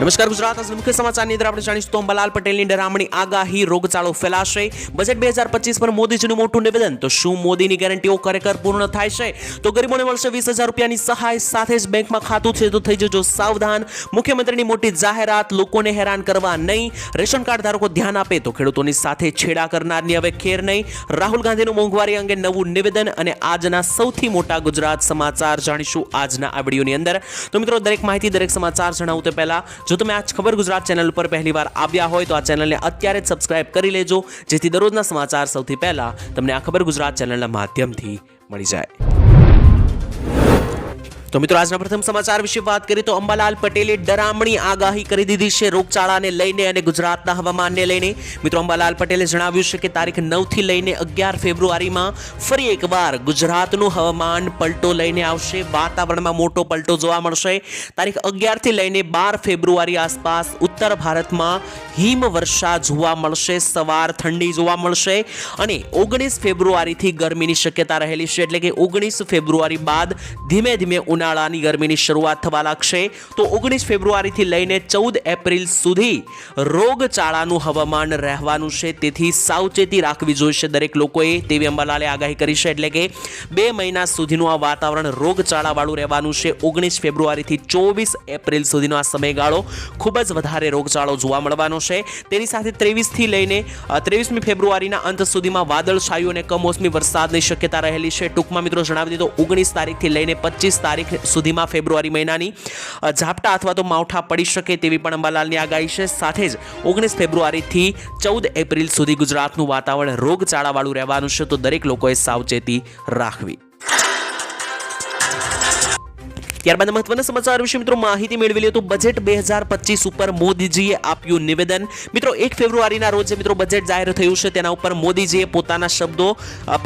નમસ્કાર ગુજરાત આજના મુખ્ય સમાચારની અંદર આપણે જાણીશું તો અંબાલાલ પટેલની ડરામણી આગાહી રોગચાળો ફેલાશે બજેટ 2025 પર મોદીજીનું મોટું નિવેદન તો શું મોદીની ગેરંટીઓ ખરેખર પૂર્ણ થાય છે તો ગરીબોને મળશે 20,000 રૂપિયાની સહાય સાથે જ બેંકમાં ખાતું છે તો થઈ જજો સાવધાન મુખ્યમંત્રીની મોટી જાહેરાત લોકોને હેરાન કરવા નહીં રેશન કાર્ડ ધારકો ધ્યાન આપે તો ખેડૂતોની સાથે છેડા કરનારની હવે ખેર નહીં રાહુલ ગાંધીનું મોંઘવારી અંગે નવું નિવેદન અને આજના સૌથી મોટા ગુજરાત સમાચાર જાણીશું આજના આ વિડીયોની અંદર તો મિત્રો દરેક માહિતી દરેક સમાચાર જણાવું તે પહેલા જો તમે આજ ખબર ગુજરાત ચેનલ પર પહેલીવાર આવ્યા હોય તો આ ચેનલને અત્યારે જ સબસ્ક્રાઇબ કરી લેજો જેથી દરરોજના સમાચાર સૌથી પહેલા તમને આ ખબર ગુજરાત ચેનલના માધ્યમથી મળી જાય તો મિત્રો આજના પ્રથમ સમાચાર વિશે વાત કરીએ તો અંબાલાલ પટેલે ડરામણી આગાહી કરી દીધી છે રોગચાળાને લઈને અને ગુજરાતના હવામાનને લઈને મિત્રો અંબાલાલ પટેલે જણાવ્યું છે કે તારીખ 9 થી લઈને 11 ફેબ્રુઆરીમાં ફરી એકવાર ગુજરાતનું હવામાન પલટો લઈને આવશે વાતાવરણમાં મોટો પલટો જોવા મળશે તારીખ 11 થી લઈને 12 ફેબ્રુઆરી આસપાસ ઉત્તર ભારતમાં હિમવર્ષા જોવા મળશે સવાર ઠંડી જોવા મળશે અને 19 ફેબ્રુઆરીથી ગરમીની શક્યતા રહેલી છે એટલે કે 19 ફેબ્રુઆરી બાદ ધીમે ધીમે ઉનાળાની ગરમીની શરૂઆત થવા લાગશે તો 19 ફેબ્રુઆરીથી લઈને 14 એપ્રિલ સુધી રોગચાળાનું હવામાન રહેવાનું છે તેથી સાવચેતી રાખવી જોઈશે દરેક લોકોએ તેવી અંબાલાલે આગાહી કરી છે એટલે કે 2 મહિના સુધીનું આ વાતાવરણ રોગચાળાવાળું રહેવાનું છે 19 ફેબ્રુઆરીથી 24 એપ્રિલ સુધીનો આ સમયગાળો ખૂબ જ વધારે રોગચાળો જોવા મળવાનો છે તેની સાથે 23 થી લઈને 23મી ફેબ્રુઆરીના અંત સુધીમાં વાદળછાયું અને કમોસમી વરસાદની શક્યતા રહેલી છે ટૂંકમાં મિત્રો જણાવી દીધો 19 તારીખથી લઈને 25 તારીખ સુધીમાં ફેબ્રુઆરી મહિનાની ઝાપટા અથવા તો માવઠા પડી શકે તેવી પણ અંબાલાલની આગાહી છે સાથે જ 19 ફેબ્રુઆરીથી 14 એપ્રિલ સુધી ગુજરાતનું વાતાવરણ રોગચાળાવાળું રહેવાનું છે તો દરેક લોકોએ સાવચેતી રાખવી ત્યારબાદ મહત્વના સમાચાર વિશે મિત્રો માહિતી મેળવી લે તો બજેટ 2025 ઉપર મોદીજીએ આપ્યું નિવેદન મિત્રો 1 ફેબ્રુઆરીના રોજ મિત્રો બજેટ જાહેર થયું છે તેના ઉપર મોદીજીએ પોતાના શબ્દો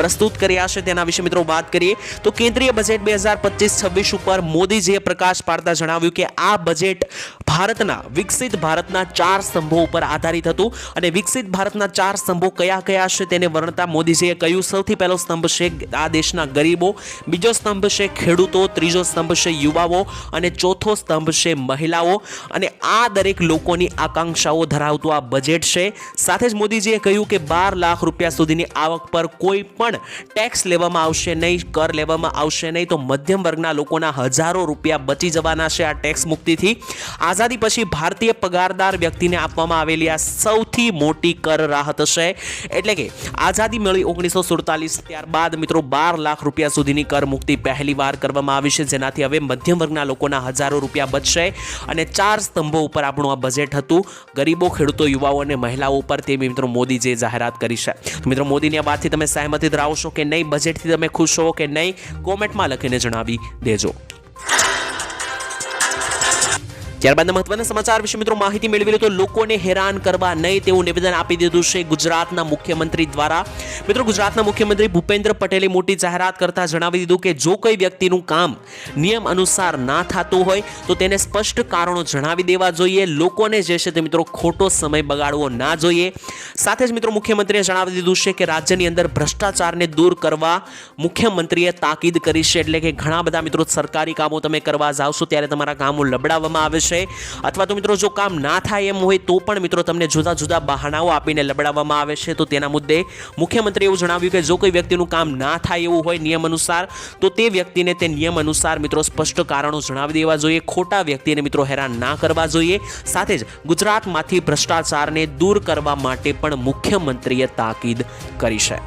પ્રસ્તુત કર્યા છે તેના વિશે મિત્રો વાત કરીએ તો કેન્દ્રીય બજેટ 2025-26 ઉપર મોદીજીએ પ્રકાશ પાડતા જણાવ્યું કે આ બજેટ ભારતના વિકસિત ભારતના 4 સ્તંભો ઉપર આધારિત હતું અને વિકસિત ભારતના 4 સ્તંભો કયા છે તેને વર્ણતા મોદીજીએ કહ્યું સૌથી પહેલો સ્તંભ છે આ દેશના ગરીબો બીજો સ્તંભ છે ખેડૂતો ત્રીજો સ્તંભ છે યુવાઓ અને ચોથો સ્તંભ છે મહિલાઓ અને આ દરેક લોકોની આકાંક્ષાઓ ધરાવતું આ બજેટ છે સાથે જ મોદીજીએ કહ્યું કે 12 લાખ રૂપિયા સુધીની આવક પર કોઈ પણ ટેક્સ લેવામાં આવશે નહીં કર લેવામાં આવશે નહીં તો મધ્યમ વર્ગના લોકોના હજારો રૂપિયા બચી જવાના છે આ ટેક્સ મુક્તિથી આઝાદી પછી ભારતીય પગારદાર વ્યક્તિને આપવામાં આવેલી આ સૌથી મોટી કર રાહત છે એટલે કે આઝાદી મળી 1947 ત્યારબાદ મિત્રો 12 લાખ રૂપિયા સુધીની કર મુક્તિ પહેલી વાર કરવામાં આવી છે જેનાથી હવે મધ્યમ વર્ગના લોકોના હજારો રૂપિયા બચશે અને 4 સ્તંભો ઉપર આપણું આ બજેટ હતું ગરીબો ખેડૂતો યુવાઓ અને મહિલાઓ ઉપર તે મિત્રો મોદીજીએ જાહેરાત કરી છે તો મિત્રો મોદીની આ વાતથી તમે સહેમતી ધરાવશો કે નહીં બજેટથી તમે ખુશ છો કે નહીં કોમેન્ટમાં લખીને જણાવી દેજો ત્યારબાદ મહત્વના સમાચાર વિશે મિત્રો માહિતી મેળવી લો તો લોકોને હેરાન કરવા નહીં તેવું નિવેદન આપી દીધું છે ગુજરાતના મુખ્યમંત્રી દ્વારા મિત્રો ગુજરાતના મુખ્યમંત્રી ભૂપેન્દ્ર પટેલે મોટી જાહેરાત કરતા જણાવી દીધું કે જો કોઈ વ્યક્તિનું કામ નિયમ અનુસાર ના થતું હોય તો તેને સ્પષ્ટ કારણો જણાવી દેવા જોઈએ લોકોને જે છે તે મિત્રો ખોટો સમય બગાડવો ના જોઈએ સાથે જ મિત્રો મુખ્યમંત્રીએ જણાવી દીધું છે કે રાજ્યની અંદર ભ્રષ્ટાચારને દૂર કરવા મુખ્યમંત્રીએ તાકીદ કરી છે એટલે કે ઘણા બધા મિત્રો સરકારી કામો તમે કરવા જાવશો ત્યારે તમારા કામો લબડાવવામાં આવે છે અથવા તો મિત્રો જો કામ ના થાય એમ હોય તો પણ મિત્રો તમને જુદા જુદા બહાનાઓ આપીને લબડાવવામાં આવે છે તો તેના મુદ્દે મુખ્યમંત્રીએ એવું જણાવ્યું કે જો કોઈ વ્યક્તિનું કામ ના થાય એવું હોય નિયમ અનુસાર તો તે વ્યક્તિને તે નિયમ અનુસાર મિત્રો સ્પષ્ટ કારણો જણાવી દેવા જોઈએ ખોટા વ્યક્તિને મિત્રો હેરાન ના કરવા જોઈએ સાથે જ ગુજરાતમાંથી ભ્રષ્ટાચારને દૂર કરવા માટે પણ મુખ્યમંત્રીએ તાકીદ કરી છે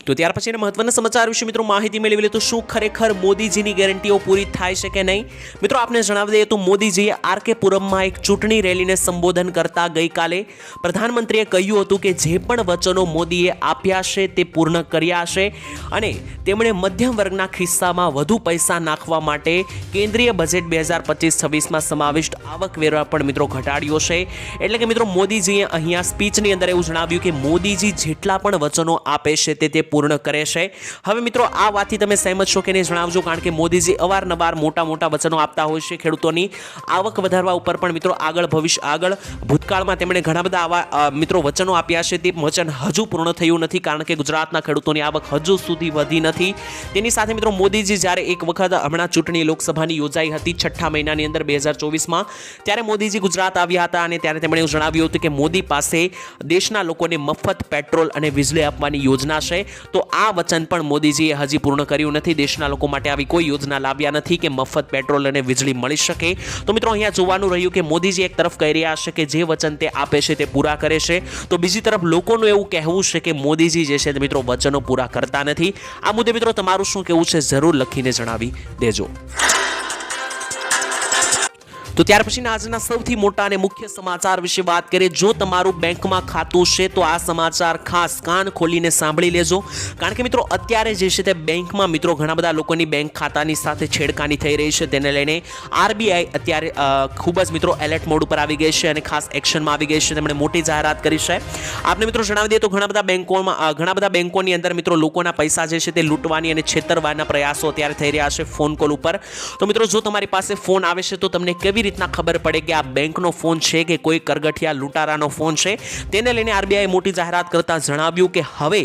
તો ત્યાર પછીના મહત્વના સમાચાર વિશે મિત્રો માહિતી મેળવી લે તો શું ખરેખર મોદીજીની ગેરંટીઓ પૂરી થાય છે કે નહીં મિત્રો આપને જણાવી દઈએ તો મોદીજીએ આરકે પુરમમાં એક ચૂંટણી રેલીને સંબોધન કરતા ગઈકાલે પ્રધાનમંત્રીએ કહ્યું હતું કે જે પણ વચનો મોદીએ આપ્યા છે તે પૂર્ણ કર્યા છે અને તેમણે મધ્યમ વર્ગના ખિસ્સામાં વધુ પૈસા નાખવા માટે કેન્દ્રીય બજેટ 2025-26માં સમાવિષ્ટ આવકવેરા પણ મિત્રો ઘટાડ્યો છે એટલે કે મિત્રો મોદીજીએ અહીંયા સ્પીચની અંદર એવું જણાવ્યું કે મોદીજી જેટલા પણ વચનો આપે છે તે પૂર્ણ કરે છે। હવે મિત્રો આ વાતથી તમે સહેમત છો કે નહીં જણાવજો, કારણ કે મોદીજી અવારનવાર મોટા વચનો આપતા હોય છે ખેડૂતોની આવક વધારવા ઉપર પણ મિત્રો આગળ ભૂતકાળમાં તેમણે ઘણા બધા આવા મિત્રો વચનો આપ્યા છે। તે વચન હજુ પૂર્ણ થયું નથી, કારણ કે ગુજરાતના ખેડૂતોની આવક હજુ સુધી વધી નથી। તેની સાથે મિત્રો મોદીજી જ્યારે એક વખત હમણાં ચૂંટણી લોકસભાની યોજાઈ હતી 6ઠા મહિનાની અંદર 2024માં, ત્યારે મોદીજી ગુજરાત આવ્યા હતા અને ત્યારે તેમણે એવું જણાવ્યું હતું કે મોદી પાસે દેશના લોકોને મફત પેટ્રોલ અને વીજળી આપવાની યોજના છે। તો આ વચન પણ મોદીજીએ હજી પૂર્ણ કર્યું નથી। દેશના લોકો માટે આવી કોઈ યોજના લાવ્યા નથી કે મફત પેટ્રોલ અને વીજળી મળી શકે। તો મિત્રો અહીંયા જોવાનું રહ્યું કે મોદીજી એક તરફ કહી રહ્યા છે કે જે વચન તે આપે છે તે પૂરા કરે છે, તો બીજી તરફ લોકોનું એવું કહેવું છે કે મોદીજી જે છે તે મિત્રો વચનો પૂરા કરતા નથી। આ મુદ્દે મિત્રો તમારું શું કહેવું છે જરૂર લખીને જણાવી દેજો। તો ત્યાર પછીના આજના સૌથી મોટા અને મુખ્ય સમાચાર વિશે વાત કરીએ। જો તમારું બેંકમાં ખાતું છે તો આ સમાચાર ખાસ કાન ખોલીને સાંભળી લેજો, કારણ કે મિત્રો અત્યારે જે છે તે બેંકમાં મિત્રો ઘણા બધા લોકોની બેંક ખાતાની સાથે છેડખાની થઈ રહી છે। તેને લઈને આરબીઆઈ અત્યારે ખૂબ જ મિત્રો એલર્ટ મોડ ઉપર આવી ગઈ છે અને ખાસ એક્શનમાં આવી ગઈ છે। તેમણે મોટી જાહેરાત કરી છે। આપને મિત્રો જણાવી દઈએ તો ઘણા બધા બેંકોની અંદર મિત્રો લોકોના પૈસા જે છે તે લૂંટવાની અને છેતરવાના પ્રયાસો અત્યારે થઈ રહ્યા છે ફોન કોલ ઉપર। તો મિત્રો જો તમારી પાસે ફોન આવે છે તો તમને કેવી રીતના ખબર પડે કે આ બેંકનો ફોન છે કે કોઈ કરગઠિયા લૂંટારાનો ફોન છે, તેને લઈને આરબીઆઈ મોટી જાહેરાત કરતા જણાવ્યું કે હવે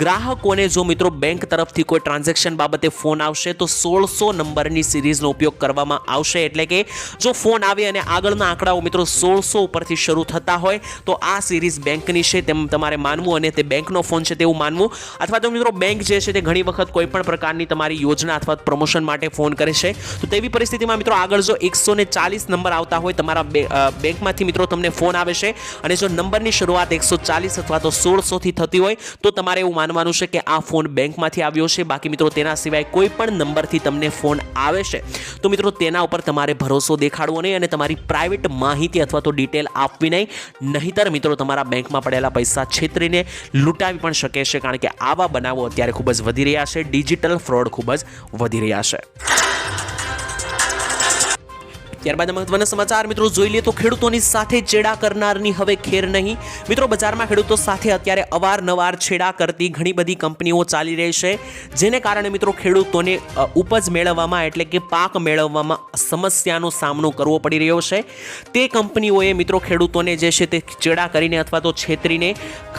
ગ્રાહકોને જો મિત્રો બેંક તરફથી કોઈ ટ્રાન્ઝેક્શન બાબતે ફોન આવશે તો 1600 નંબરની સિરીઝનો ઉપયોગ કરવામાં આવશે। એટલે કે જો ફોન આવે અને આગળના આંકડાઓ મિત્રો 1600 ઉપરથી શરૂ થતા હોય તો આ સિરીઝ બેંકની છે તેમ તમારે માનવું અને તે બેંકનો ફોન છે તેવું માનવું। અથવા તો મિત્રો બેંક જે છે તે ઘણી વખત કોઈ પણ પ્રકારની તમારી યોજના અથવા પ્રમોશન માટે ફોન કરે છે, તો તેવી પરિસ્થિતિમાં મિત્રો આગળ જો 140 નંબર આવતા હોય તમારા બેંકમાંથી મિત્રો તમને ફોન આવે છે અને જો નંબરની શરૂઆત 140 અથવા તો 1600 થી થતી હોય તો તમારે એવું માનવાનું છે કે આ ફોન બેંકમાંથી આવ્યો છે। બાકી મિત્રો તેના સિવાય કોઈ પણ નંબરથી તમને ફોન આવે છે તો મિત્રો તેના ઉપર તમારે ભરોસો દેખાડવો નહીં અને તમારી પ્રાઇવેટ માહિતી અથવા તો ડિટેલ આપવી નહીં, નહીંતર મિત્રો તમારા બેંકમાં પડેલા પૈસા છેતરીને લૂંટાવી પણ શકે છે, કારણ કે આવા બનાવો અત્યારે ખૂબ જ વધી રહ્યા છે। ડિજિટલ ફ્રોડ ખૂબ જ વધી રહ્યા છે। ત્યારબાદ મહત્વના સમાચાર મિત્રો જોઈ લઈએ તો ખેડૂતોની સાથે ચેડા કરનારની હવે ખેર નહીં। મિત્રો બજારમાં ખેડૂતો સાથે અત્યારે અવારનવાર છેડા કરતી ઘણી બધી કંપનીઓ ચાલી રહી છે, જેને કારણે મિત્રો ખેડૂતોને ઉપજ મેળવવામાં એટલે કે પાક મેળવવામાં સમસ્યાનો સામનો કરવો પડી રહ્યો છે। તે કંપનીઓએ મિત્રો ખેડૂતોને જે છે તે ચેડા કરીને અથવા તો છેતરીને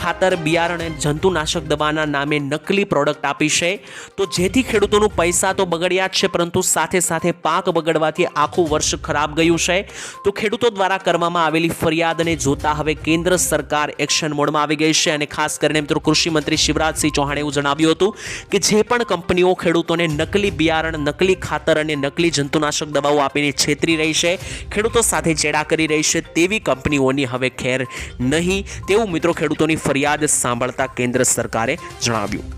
ખાતર, બિયારણ અને જંતુનાશક દવાના નામે નકલી પ્રોડક્ટ આપી છે, તો જેથી ખેડૂતોનું પૈસા તો બગડ્યા જ છે, પરંતુ સાથે સાથે પાક બગડવાથી આખું વર્ષ ખરાબ ગયું છે। તો ખેડૂતો દ્વારા કરવામાં આવેલી ફરિયાદને જોતા હવે કેન્દ્ર સરકાર એક્શન મોડમાં આવી ગઈ છે અને ખાસ કરીને મિત્રો કૃષિ મંત્રી શિવરાજસિંહ ચૌહાણે એવું જણાવ્યું હતું કે જે પણ કંપનીઓ ખેડૂતોને નકલી બિયારણ, નકલી ખાતર અને નકલી જંતુનાશક દવાઓ આપીને છેતરી રહી છે, ખેડૂતો સાથે ચેડા કરી રહી છે, તેવી કંપનીઓની હવે ખેર નહીં, તેવું મિત્રો ખેડૂતોની ફરિયાદ સાંભળતા કેન્દ્ર સરકારે જણાવ્યું।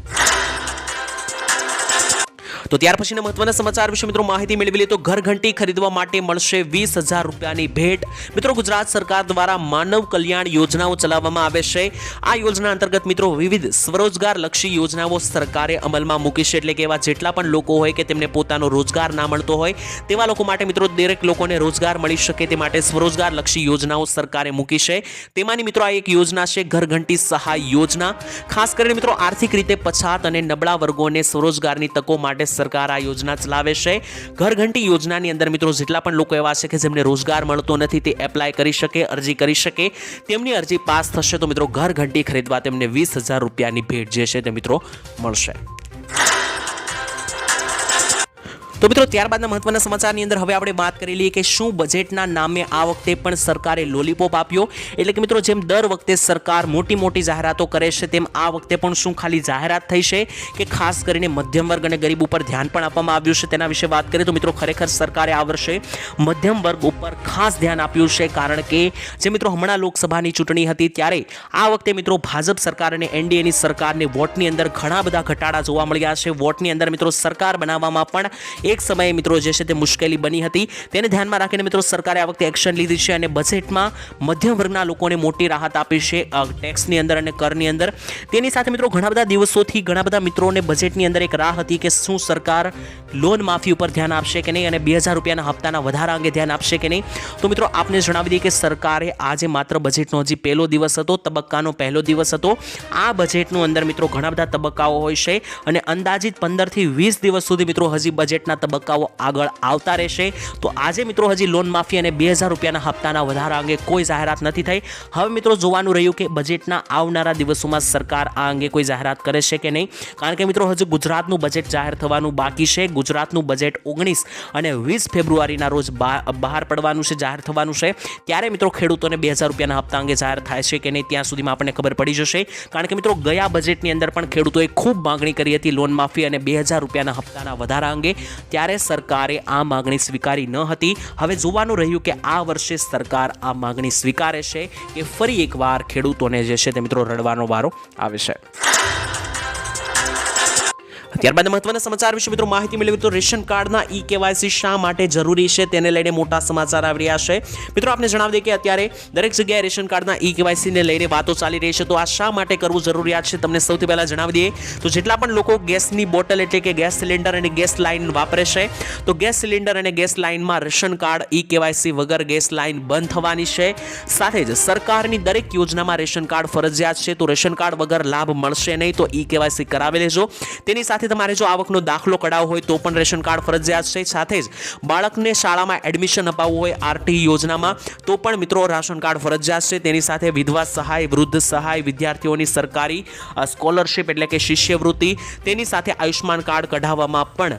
તો ત્યાર પછીના મહત્વના સમાચાર વિશે મિત્રો માહિતી મેળવી લઈએ તો ઘર ઘંટી ખરીદવા માટે મળશે 20,000 રૂપિયાની ભેટ। મિત્રો ગુજરાત સરકાર દ્વારા માનવ કલ્યાણ યોજનાઓ ચલાવવામાં આવે છે। આ યોજના અંતર્ગત મિત્રો વિવિધ સ્વરોજગાર લક્ષી યોજનાઓ સરકારે અમલમાં મૂકી છે, એટલે કે એવા જેટલા પણ લોકો હોય કે તેમને પોતાનો રોજગાર ના મળતો હોય તેવા લોકો માટે મિત્રો દરેક લોકોને રોજગાર મળી શકે તે માટે સ્વરોજગાર લક્ષી યોજનાઓ સરકારે મૂકી છે। તેમાંની મિત્રો આ એક યોજના છે ઘર ઘંટી સહાય યોજના। ખાસ કરીને મિત્રો આર્થિક રીતે પછાત અને નબળા વર્ગોને સ્વરોજગારની તકો માટે સરકાર આ યોજના ચલાવે છે। ઘર ઘંટી યોજનાની અંદર મિત્રો જેટલા પણ લોકો એવા છે કે જેમને રોજગાર મળતો નથી તે એપ્લાય કરી શકે, અરજી કરી શકે, તેમની અરજી પાસ થશે તો મિત્રો ઘર ઘંટી ખરીદવા તેમને 20,000 રૂપિયાની ભેટ જે છે તે મિત્રો મળશે। તો મિત્રો ત્યારબાદના મહત્વના સમાચારની અંદર હવે આપણે વાત કરી લઈએ કે શું બજેટના નામે આ વખતે પણ સરકારે લોલીપોપ આપ્યો, એટલે કે મિત્રો જેમ દર વખતે સરકાર મોટી જાહેરાતો કરે છે તેમ આ વખતે પણ શું ખાલી જાહેરાત થઈ છે કે ખાસ કરીને મધ્યમ વર્ગ અને ગરીબ ઉપર ધ્યાન પણ આપવામાં આવ્યું છે, તેના વિશે વાત કરીએ તો મિત્રો ખરેખર સરકારે આ વર્ષે મધ્યમ વર્ગ ઉપર ખાસ ધ્યાન આપ્યું છે, કારણ કે જે મિત્રો હમણાં લોકસભાની ચૂંટણી હતી ત્યારે આ વખતે મિત્રો ભાજપ સરકાર અને એનડીએની સરકારને વોટની અંદર ઘણા બધા ઘટાડા જોવા મળ્યા છે। વોટની અંદર મિત્રો સરકાર બનાવવામાં પણ એક સમયે મિત્રો જે છે તે મુશ્કેલી બની હતી, તેને ધ્યાનમાં રાખીને મિત્રો સરકારે આ વખતે એક્શન લીધી છે અને બજેટમાં મધ્યમ વર્ગના લોકોને મોટી રાહત આપી છે ટેક્સની અંદર અને કરની અંદર. તેની સાથે મિત્રો ઘણા બધા દિવસોથી ઘણા બધા મિત્રોને બજેટની અંદર એક રાહ હતી કે શું સરકાર લોન માફી ઉપર ધ્યાન આપશે કે નહીં અને 2000 રૂપિયાના હપ્તાના વધારા અંગે ધ્યાન આપશે કે નહીં. તો મિત્રો આપને જણાવી દઈએ કે સરકારે આજે માત્ર બજેટનો હજી પહેલો દિવસ હતો, તબક્કાનો પહેલો દિવસ હતો. આ બજેટનું અંદર મિત્રો ઘણા બધા તબક્કાઓ હોય છે અને અંદાજિત 15 થી 20 દિવસ સુધી મિત્રો હજી બજેટના તબક્કાઓ આગળ આવતા રહેશે. તો આજે મિત્રો હજી લોન માફી અને 2000 રૂપિયાના હપ્તાના વધારા અંગે કોઈ જાહેરાત નથી થઈ. હવે મિત્રો જોવાનું રહ્યું કે બજેટના આવનારા દિવસોમાં સરકાર આ અંગે કોઈ જાહેરાત કરે છે કે નહીં, કારણ કે મિત્રો હજુ ગુજરાતનું બજેટ જાહેર થવાનું બાકી છે. ગુજરાતનું બજેટ 19 અને 20 ફેબ્રુઆરીના રોજ બહાર પડવાનું છે, જાહેર થવાનું છે. ત્યારે મિત્રો ખેડૂતોને 2000 રૂપિયાના હપ્તા અંગે જાહેર થાય છે કે નહીં ત્યાં સુધીમાં આપણને ખબર પડી જશે. કારણ કે મિત્રો ગયા બજેટની અંદર પણ ખેડૂતોએ ખૂબ માંગણી કરી હતી લોન માફી અને 2000 રૂપિયાના હપ્તાના વધારા અંગે, ત્યારે સરકારે આ માંગણી સ્વીકારી ન હતી. હવે જોવાનું રહ્યું કે આ વર્ષે સરકાર આ માંગણી સ્વીકારે છે કે ફરી એકવાર ખેડૂતોને જે છે તે મિત્રો રડવાનો વારો આવે છે. ત્યારબાદ મહત્વના સમાચાર વિશે મિત્રો માહિતી મેળવી તો રેશન કાર્ડના ઈ-કેવાયસી શા માટે જરૂરી છે તેને લઈને મોટા સમાચાર આવી રહ્યા છે. મિત્રો આપને જણાવી દઈએ કે અત્યારે દરેક જગ્યાએ રેશન કાર્ડના ઈ-કેવાયસીને લઈને વાતો ચાલી રહી છે. તો આ શા માટે કરવું જરૂરિયાત છે તમને સૌથી પહેલા જણાવી દઈએ તો જેટલા પણ લોકો ગેસની બોટલ એટલે કે ગેસ સિલિન્ડર અને ગેસ લાઇન વાપરે છે, તો ગેસ સિલિન્ડર અને ગેસ લાઇનમાં રેશન કાર્ડ ઈ-કેવાયસી વગર ગેસ લાઇન બંધ થવાની છે. સાથે જ સરકારની દરેક યોજનામાં રેશન કાર્ડ ફરજિયાત છે. તો રેશન કાર્ડ વગર લાભ મળશે નહીં, તો ઈ-કેવાયસી કરાવી લેજો. તેની સાથે તમારે જો આવકનો દાખલો કઢાવવો હોય તો પણ રેશન કાર્ડ ફરજિયાત છે. સાથે જ બાળકને શાળામાં એડમિશન અપાવવું હોય આરટી યોજનામાં તો પણ મિત્રો રાશન કાર્ડ ફરજિયાત છે. તેની સાથે વિધવા સહાય, વૃદ્ધ સહાય, વિદ્યાર્થીઓની સરકારી સ્કોલરશિપ એટલે કે શિષ્યવૃત્તિ, તેની સાથે આયુષ્માન કાર્ડ કઢાવવામાં પણ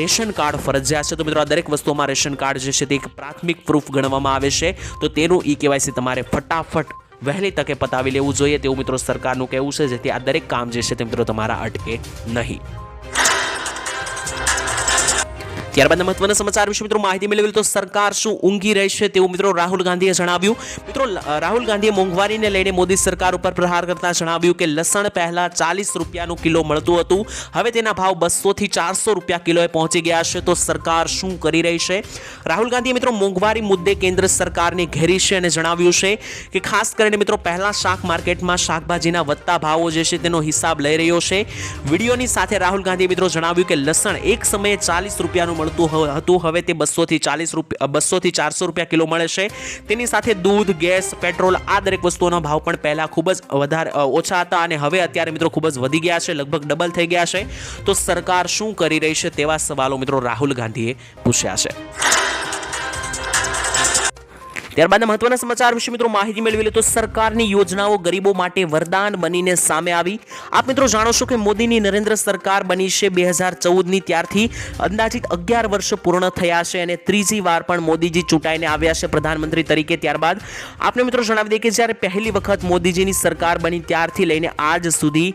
રેશન કાર્ડ ફરજિયાત છે. તો મિત્રો આ દરેક વસ્તુઓમાં રેશન કાર્ડ જે છે તે એક પ્રાથમિક પ્રૂફ ગણવામાં આવે છે. તો તેનું ઈ-કેવાયસી તમારે ફટાફટ વહેલી તકે પતાવી લેવું જોઈએ તેવું મિત્રો સરકારનું કહેવું છે, જેથી આ દરેક કામ જે છે તે મિત્રો તમારા અટકે નહીં. ત્યારબાદ મહત્વના સમાચાર વિશે મિત્રો માહિતી મેળવી તો સરકાર શું ઊંઘી રહેશે તેવું મિત્રો રાહુલ ગાંધીએ જણાવ્યું. મિત્રો રાહુલ ગાંધીએ મોંઘવારીને લઈને મોદી સરકાર ઉપર પ્રહાર કરતા જણાવ્યું કે લસણ પહેલા 40 રૂપિયાનું કિલો મળતું હતું, હવે તેના ભાવ 200 થી 400 રૂપિયા કિલોએ પહોંચી ગયા છે. તો સરકાર શું કરી રહી છે? રાહુલ ગાંધીએ મિત્રો મોંઘવારી મુદ્દે કેન્દ્ર સરકારને ઘેરી છે અને જણાવ્યું છે કે ખાસ કરીને મિત્રો પહેલા શાક માર્કેટમાં શાકભાજીના વધતા ભાવો જે છે તેનો હિસાબ લઈ રહ્યો છે. વિડીયોની સાથે રાહુલ ગાંધીએ મિત્રો જણાવ્યું કે લસણ એક સમયે 40 રૂપિયાનું હતું, હવે તે 200 થી 400 રૂપિયા કિલો મળે છે. તેની સાથે દૂધ, ગેસ, પેટ્રોલ આ દરેક વસ્તુઓના ભાવ પણ પહેલા ખૂબ જ ઓછા હતા અને હવે અત્યારે મિત્રો ખૂબ જ વધી ગયા છે, લગભગ ડબલ થઈ ગયા છે. તો સરકાર શું કરી રહી છે તેવા સવાલો મિત્રો રાહુલ ગાંધીએ પૂછ્યા છે. ત્યારબાદ મહત્વના સમાચાર વિશે મિત્રો માહિતી મેળવી લે તો સરકારની યોજનાઓ ગરીબો માટે વરદાન બનીને સામે આવી. આપ મિત્રો જાણો છો કે મોદીની નરેન્દ્ર સરકાર બની છે 2014ની, ત્યારથી અંદાજિત 11 વર્ષ પૂર્ણ થયા છે અને ત્રીજી વાર પણ મોદીજી ચૂંટાઈને આવ્યા છે પ્રધાનમંત્રી તરીકે. ત્યારબાદ આપણે મિત્રો જણાવી દઈએ કે જ્યારે પહેલી વખત મોદીજીની સરકાર બની ત્યારથી લઈને આજ સુધી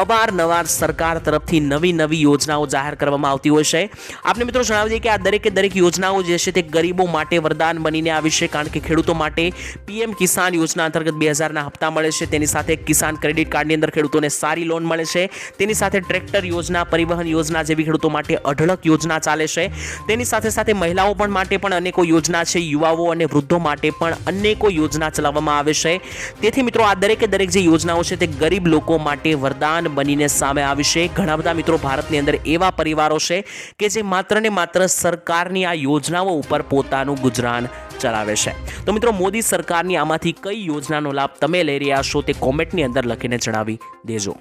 અવારનવાર સરકાર તરફથી નવી યોજનાઓ જાહેર કરવામાં આવતી હોય છે. આપણે મિત્રો જણાવી દઈએ કે આ દરેક યોજનાઓ જે છે તે ગરીબો માટે વરદાન બનીને આવી છે, કારણ કે ખેડૂતો માટે પીએમ કિસાન યોજના અંતર્ગત 2000ના હપ્તા મળે છે. તેની સાથે કિસાન ક્રેડિટ કાર્ડની અંદર ખેડૂતોને સારી લોન મળે છે. તેની સાથે ટ્રેક્ટર યોજના, પરિવહન યોજના જેવી ખેડૂતો માટે અઢળક યોજના ચાલે છે. તેની સાથે મહિલાઓ પણ માટે પણ અનેકો યોજના છે. યુવાઓ અને વૃદ્ધો માટે પણ અનેકો યોજના ચલાવવામાં આવે છે. તેથી મિત્રો આ દરેક જે યોજનાઓ છે તે ગરીબ લોકો માટે વરદાન બનીને સામે આવી છે. ઘણા બધા મિત્રો ભારતની અંદર એવા પરિવારો છે કે જે માત્ર ને માત્ર સરકારની આ યોજનાઓ ઉપર પોતાનું ગુજરાન ચલાવે છે. તો મિત્રો મોદી સરકારની આમાંથી કઈ યોજનાનો લાભ તમે લઈ રહ્યા છો તે કોમેન્ટની અંદર લખીને જણાવી દેજો.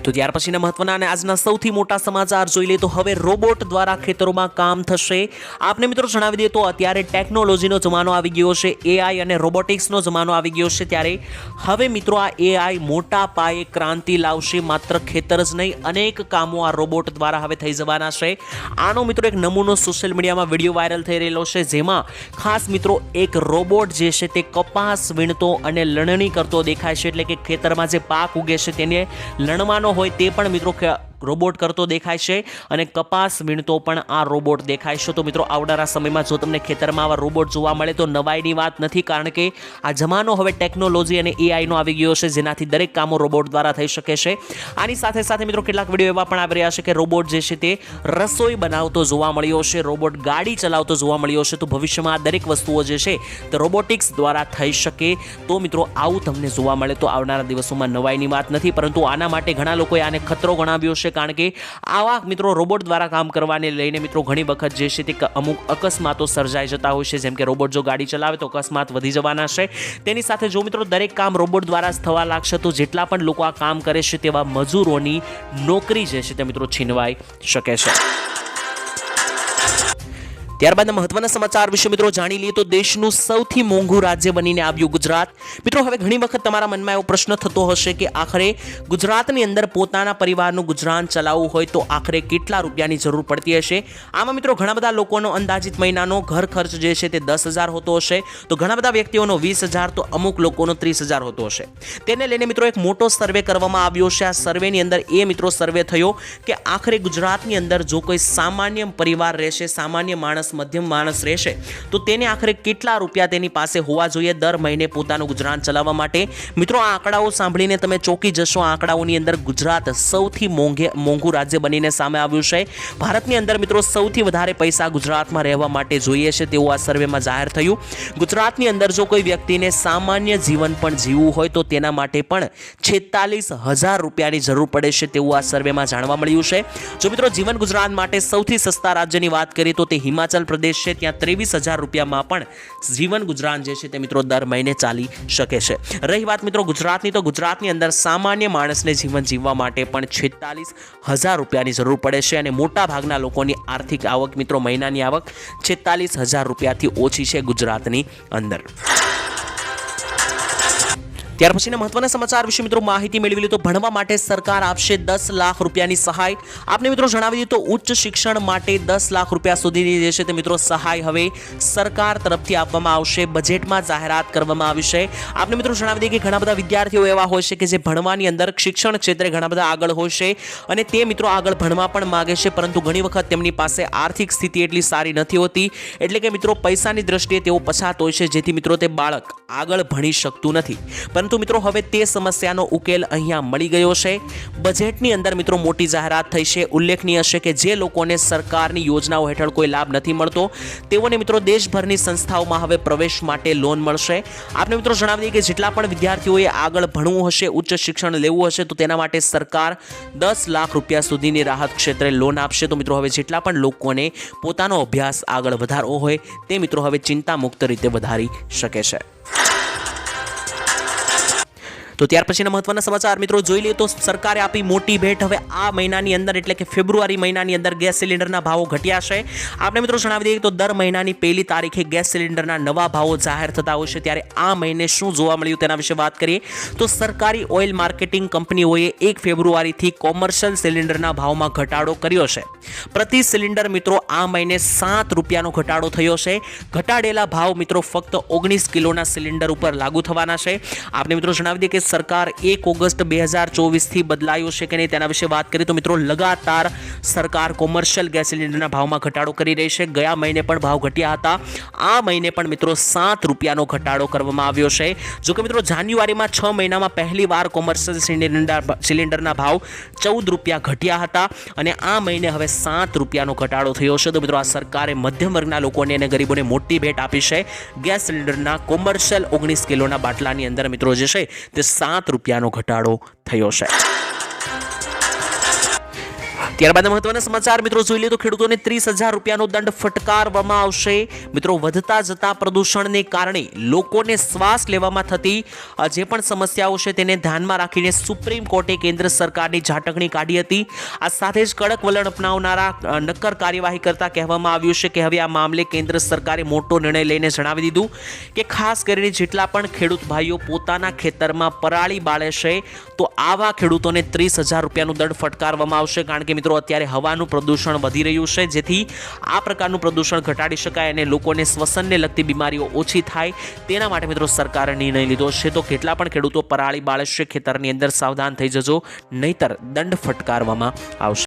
તો ત્યાર પછીના મહત્વના અને આજના સૌથી મોટા સમાચાર જોઈ લે તો હવે રોબોટ દ્વારા ખેતરોમાં કામ થશે. આપને મિત્રો જણાવી દઈએ તો અત્યારે ટેકનોલોજીનો જમાનો આવી ગયો છે, એઆઈ અને રોબોટિક્સનો જમાનો આવી ગયો છે. ત્યારે હવે મિત્રો આ એઆઈ મોટા પાયે ક્રાંતિ લાવશે. માત્ર ખેતર જ નહીં, અનેક કામો આ રોબોટ દ્વારા હવે થઈ જવાના છે. આનો મિત્રો એક નમૂનો સોશિયલ મીડિયામાં વિડીયો વાયરલ થઈ રહેલો છે, જેમાં ખાસ મિત્રો એક રોબોટ જે છે તે કપાસ વીણતો અને લણણી કરતો દેખાય છે. એટલે કે ખેતરમાં જે પાક ઉગે છે તેને લણવાનો હોય તે પણ મિત્રો રોબોટ કરતો દેખાય છે અને કપાસ વીણતો પણ આ રોબોટ દેખાય છે. તો મિત્રો આવનારા સમયમાં જો તમને ખેતરમાં આવા રોબોટ જોવા મળે તો નવાઈની વાત નથી, કારણ કે આ જમાનો હવે ટેકનોલોજી અને એઆઈનો આવી ગયો છે, જેનાથી દરેક કામો રોબોટ દ્વારા થઈ શકે છે. આની સાથે સાથે મિત્રો કેટલાક વિડીયો એવા પણ આવી રહ્યા છે કે રોબોટ જે છે તે રસોઈ બનાવતો જોવા મળ્યો છે, રોબોટ ગાડી ચલાવતો જોવા મળ્યો છે. તો ભવિષ્યમાં આ દરેક વસ્તુઓ જે છે તે રોબોટિક્સ દ્વારા થઈ શકે. તો મિત્રો આવું તમને જોવા મળે તો આવનારા દિવસોમાં નવાઈની વાત નથી, પરંતુ આના માટે ઘણા લોકોએ આને ખતરો ગણાવ્યો છે, કારણ કે આવા મિત્રો રોબોટ દ્વારા કામ કરવાને લઈને મિત્રો ઘણી વખત જે છે તે અમુક અકસ્માતો સર્જાઈ જતા હોય છે. જેમ કે રોબોટ જો ગાડી ચલાવે તો અકસ્માત વધી જવાના છે. તેની સાથે જો મિત્રો દરેક કામ રોબોટ દ્વારા જ થવા લાગશે તો જેટલા પણ લોકો આ કામ કરે છે તેવા મજૂરોની નોકરી જે છે તે મિત્રો છીનવાઈ શકે છે. ત્યારબાદ મહત્વના સમાચાર વિશે મિત્રો જાણી લઈએ તો દેશનું સૌથી મોંઘું રાજ્ય બનીને આવ્યું ગુજરાત. મિત્રો હવે ઘણી વખત તમારા મનમાં એવો પ્રશ્ન થતો હશે કે આખરે ગુજરાતની અંદર પોતાના પરિવારનું ગુજરાન ચલાવવું હોય તો આખરે કેટલા રૂપિયાની જરૂર પડતી હશે. આમાં મિત્રો ઘણા બધા લોકોનો અંદાજિત મહિનાનો ઘર ખર્ચ જે છે તે 10,000 હોતો હશે, તો ઘણા બધા વ્યક્તિઓનો 20,000, તો અમુક લોકોનો 30,000 હોતો હશે. તેને લઈને મિત્રો એક મોટો સર્વે કરવામાં આવ્યો છે. આ સર્વેની અંદર એ મિત્રો સર્વે થયો કે આખરે ગુજરાતની અંદર જો કોઈ સામાન્ય પરિવાર રહેશે, સામાન્ય માણસ, મધ્યમ માણસ રહેશે તો તેને આખરે કેટલા રૂપિયા તેની પાસે હોવા જોઈએ દર મહિને પોતાનું ગુજરાન ચલાવવા માટે. મિત્રો આ આંકડાઓ સાંભળીને તમે ચોંકી જશો. આ આંકડાઓની અંદર ગુજરાત સૌથી મોંઘું રાજ્ય બનીને સામે આવ્યું છે. ભારતની અંદર મિત્રો સૌથી વધારે પૈસા ગુજરાતમાં રહેવા માટે જોઈએ છે તેવું આ સર્વેમાં જાહેર થયું. ગુજરાતની અંદર જો કોઈ વ્યક્તિને સામાન્ય જીવન પણ જીવવું હોય તો તેના માટે પણ 46,000 રૂપિયાની જરૂર પડે છે તેવું આ સર્વેમાં જાણવા મળ્યું છે. જો મિત્રો જીવન ગુજરાત માટે સૌથી સસ્તા રાજ્યની વાત કરીએ તો તે હિમાચલ પ્રદેશ છે. ત્યાં 23,000 રૂપિયામાં પણ જીવન ગુજરાન જે છે તે મિત્રો દર મહિને ચાલી શકે છે. રહી વાત મિત્રો ગુજરાતની, તો ગુજરાતની અંદર સામાન્ય માણસને જીવન જીવવા માટે પણ 46,000 રૂપિયાની જરૂર પડે છે અને મોટા ભાગના લોકોની આર્થિક આવક મિત્રો મહિનાની આવક 46,000 રૂપિયાથી ઓછી છે ગુજરાતની અંદર. ત્યાર પછીના મહત્વના સમાચાર વિશે મિત્રો માહિતી મેળવી લો તો ભણવા માટે સરકાર આપશે 10 લાખ રૂપિયાની સહાય. આપને મિત્રો જણાવી દીધું તો ઉચ્ચ શિક્ષણ માટે 10 લાખ રૂપિયા સુધીની જે છે તે મિત્રો સહાય હવે સરકાર તરફથી આપવામાં આવશે. બજેટમાં જાહેરાત કરવામાં આવી છે. આપને મિત્રો જણાવી દઈએ કે ઘણા બધા વિદ્યાર્થીઓ એવા હોય છે કે જે ભણવાની અંદર શિક્ષણ ક્ષેત્રે ઘણા બધા આગળ હોય છે અને તે મિત્રો આગળ ભણવા પણ માગે છે, પરંતુ ઘણી વખત તેમની પાસે આર્થિક સ્થિતિ એટલી સારી નથી હોતી, એટલે કે મિત્રો પૈસાની દ્રષ્ટિએ તેઓ પછાત હોય છે, જેથી મિત્રો તે બાળક આગળ ભણી શકતું નથી. પરંતુ મિત્રો હવે તે સમસ્યાનો ઉકેલ અહીંયા મળી ગયો છે. બજેટની અંદર મિત્રો મોટી જાહેરાત થઈ છે. ઉલ્લેખનીય છે કે જે લોકોને સરકારની યોજનાઓ હેઠળ કોઈ લાભ નથી મળતો તેઓને મિત્રો દેશભરની સંસ્થાઓમાં હવે પ્રવેશ માટે લોન મળશે. આપને મિત્રો જણાવી દઈએ કે જેટલા પણ વિદ્યાર્થીઓએ આગળ ભણવું હશે, ઉચ્ચ શિક્ષણ લેવું હશે, તો તેના માટે સરકાર 10 લાખ રૂપિયા સુધીની રાહત ક્ષેત્રે લોન આપશે. તો મિત્રો હવે જેટલા પણ લોકોને પોતાનો અભ્યાસ આગળ વધારવો હોય તે મિત્રો હવે ચિંતા મુક્ત રીતે વધારી શકે છે. તો ત્યાર પછીના મહત્વના સમાચાર મિત્રો જોઈ લઈએ તો સરકારે આપી મોટી ભેટ. હવે આ મહિનાની અંદર એટલે કે ફેબ્રુઆરી મહિનાની અંદર ગેસ સિલિન્ડરના ભાવો ઘટ્યા છે. આપણે મિત્રો જણાવી દઈએ તો દર મહિનાની 1લી તારીખે ગેસ સિલિન્ડરના નવા ભાવો જાહેર થતા હોય છે. ત્યારે આ મહિને શું જોવા મળ્યું તેના વિશે વાત કરીએ તો સરકારી ઓઇલ માર્કેટિંગ કંપનીઓએ 1 ફેબ્રુઆરીથી કોમર્શિયલ સિલિન્ડરના ભાવમાં ઘટાડો કર્યો છે. પ્રતિ સિલિન્ડર મિત્રો આ મહિને 7 રૂપિયાનો ઘટાડો થયો છે. ઘટાડેલા ભાવ મિત્રો ફક્ત 19 કિલોના સિલિન્ડર ઉપર લાગુ થવાના છે. આપણે મિત્રો જણાવી દઈએ કે સરકાર 1 ઓગસ્ટ 2024 થી બદલાયો છે કે નહીં તેના વિશે વાત કરીએ તો મિત્રો લગાતાર સરકાર કોમર્શિયલ ગેસ સિલિન્ડરના ભાવમાં ઘટાડો કરી રહી છે. ગયા મહિને પણ ભાવ ઘટ્યા હતા. આ મહિને પણ મિત્રો 7 રૂપિયાનો ઘટાડો કરવામાં આવ્યો છે. જો કે મિત્રો જાન્યુઆરીમાં 6 મહિનામાં પહેલી વાર કોમર્શિયલ સિલિન્ડરના ભાવ 14 રૂપિયા ઘટ્યા હતા અને આ મહિને હવે 7 રૂપિયાનો ઘટાડો થયો છે. તો મિત્રો આ સરકારે મધ્યમ વર્ગના લોકોને અને ગરીબોને મોટી ભેટ આપી છે. ગેસ સિલિન્ડરના કોમર્શિયલ 19 કિલોના બાટલાની અંદર મિત્રો જે છે તે 7 રૂપિયાનો ઘટાડો થયો છે. ત્યારબાદ મહત્વના સમાચાર મિત્રો જોઈ લે તો ખેડૂતોને 30,000 રૂપિયાનો દંડ ફટકારવામાં આવશે. મિત્રો વધતા જતા પ્રદૂષણને કારણે લોકોને શ્વાસ લેવામાં થતી જે પણ સમસ્યાઓ છે તેને ધ્યાનમાં રાખીને સુપ્રીમ કોર્ટે કેન્દ્ર સરકારની ઝાટકણી કાઢી હતી. આ સાથે જ કડક વલણ અપનાવનારા નક્કર કાર્યવાહી કરતા કહેવામાં આવ્યું છે કે હવે આ મામલે કેન્દ્ર સરકારે મોટો નિર્ણય લઈને જણાવી દીધું કે ખાસ કરીને જેટલા પણ ખેડૂત ભાઈઓ પોતાના ખેતરમાં પરાળી બાળે છે તો આવા ખેડૂતોને 30,000 રૂપિયાનું દંડ ફટકારવામાં આવશે. કારણ કે મિત્રો મિત્રો અત્યારે હવાનું પ્રદૂષણ વધી રહ્યું છે, જેથી આ પ્રકારનું પ્રદૂષણ ઘટાડી શકાય અને લોકોને શ્વસનને લગતી બીમારીઓ ઓછી થાય તેના માટે મિત્રો સરકારે નિર્ણય લીધો છે. તો કેટલા પણ ખેડૂતો પરાળી બાળશે ખેતરની અંદર, સાવધાન થઈ જજો, નહીતર દંડ ફટકારવામાં આવશે.